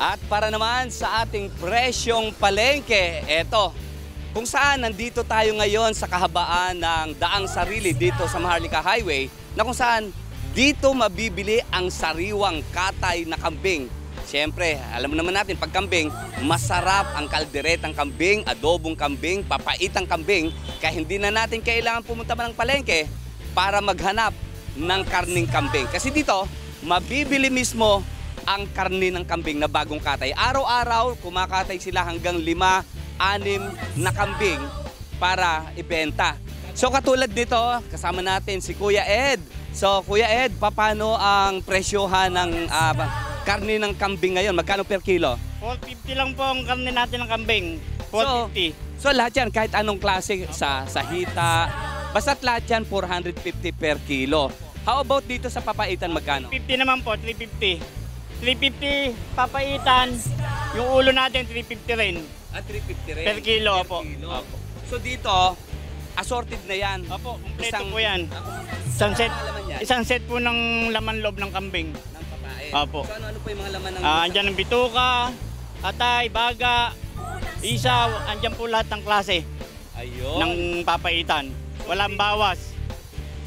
At para naman sa ating presyong palengke, eto, kung saan nandito tayo ngayon sa kahabaan ng Daang Sarili dito sa Maharlika Highway, na kung saan dito mabibili ang sariwang katay na kambing. Siyempre, alam naman natin, pag kambing, masarap ang kalderetang kambing, adobong kambing, papaitang kambing, kaya hindi na natin kailangan pumunta pa ng palengke para maghanap ng karning kambing. Kasi dito, mabibili mismo ang karni ng kambing na bagong katay. Araw-araw, kumakatay sila hanggang 5, 6 na kambing para ibenta. So katulad nito, kasama natin si Kuya Ed. So Kuya Ed, paano ang presyohan ng karni ng kambing ngayon? Magkano per kilo? 450 lang po ang karne natin ng kambing. 450. So lahat yan, kahit anong klase, sa hita, basta't lahat yan 450 per kilo. How about dito sa papaitan, magkano? 50 naman po, 350. 350 papaitan, yung ulo natin 350 rin. 350 rin? Per kilo, Per opo. kilo. Opo. So dito, assorted na yan? Opo, kumpleto po yan. Isang set po ng laman loob ng kambing. Ng papain? Opo. So ano po yung mga laman ng... Andyan ang bituka, atay, baga, isaw, andyan po lahat ng klase Ayun. ng papaitan. Walang bawas.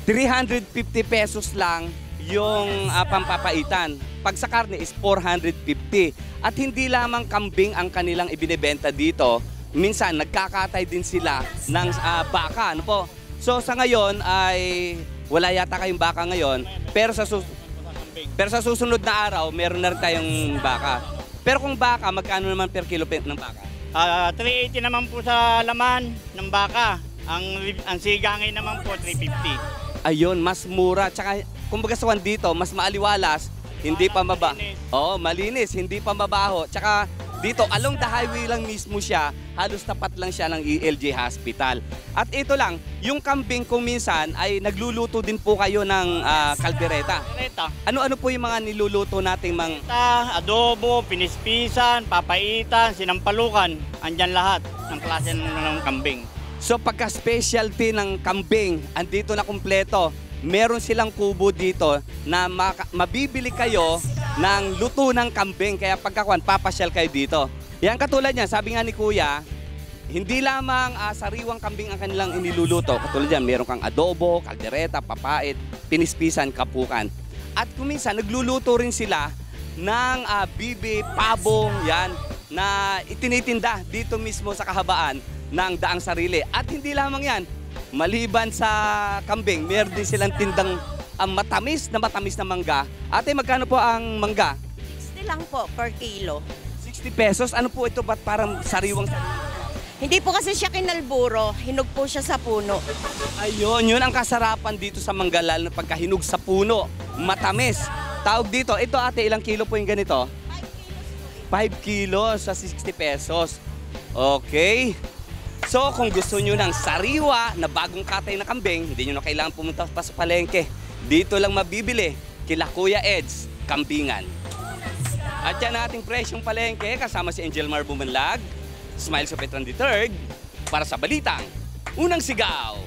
350 pesos lang yung pampapaitan. Pag sa karne is 450. At hindi lamang kambing ang kanilang ibinebenta dito. Minsan nagkakatay din sila ng baka. Ano po? So sa ngayon ay wala yata kayong baka ngayon. Pero sa susunod na araw, meron na rin tayong baka. Pero kung baka, magkano naman per kilo ng baka? 380 naman po sa laman ng baka. Ang sigangay naman po 350. Ayun, mas mura. Tsaka, kumbaga sa dito, mas maaliwalas, hindi pa malinis, hindi pa mabaho. Tsaka dito, along the highway lang mismo siya, halos tapat lang siya ng ELJ Hospital. At ito lang, yung kambing kung minsan ay nagluluto din po kayo ng kaldereta. Ano-ano po yung mga niluluto nating adobo, pinispisan, papaitan, sinampalukan. Andyan lahat ng klase ng kambing. So pagka-specialty ng kambing, andito na kumpleto. Meron silang kubo dito na mabibili kayo ng luto ng kambing. Kaya pagkakuan, papasyal kayo dito. Yan katulad niya, sabi nga ni Kuya, hindi lamang sariwang kambing ang kanilang iniluluto. Katulad yan, meron kang adobo, kaldereta, papait, pinispisan, kapukan. At kuminsan, nagluluto rin sila ng bibi, pabo, yan, na itinitinda dito mismo sa kahabaan ng Daang Sarili. At hindi lamang yan, maliban sa kambing, meron din silang tindang matamis na mangga. Ate, magkano po ang mangga? 60 lang po per kilo. 60 pesos? Ano po ito? Ba't parang sariwang? Hindi po kasi siya kinalburo, hinog po siya sa puno. Ayun, yun ang kasarapan dito sa mangga, lalo na pagkahinog sa puno. Matamis. Tawag dito, ito ate, ilang kilo po yung ganito? 5 kilos sa 60 pesos. Okay. So kung gusto nyo ng sariwa na bagong katay na kambing, hindi nyo na kailangan pumunta pa sa palengke. Dito lang mabibili kila Kuya Eds, Kambingan. At yan ang ating presyong palengke kasama si Angel Mar Bumanlag, Smile Sopetran III, para sa Balitang Unang Sigaw.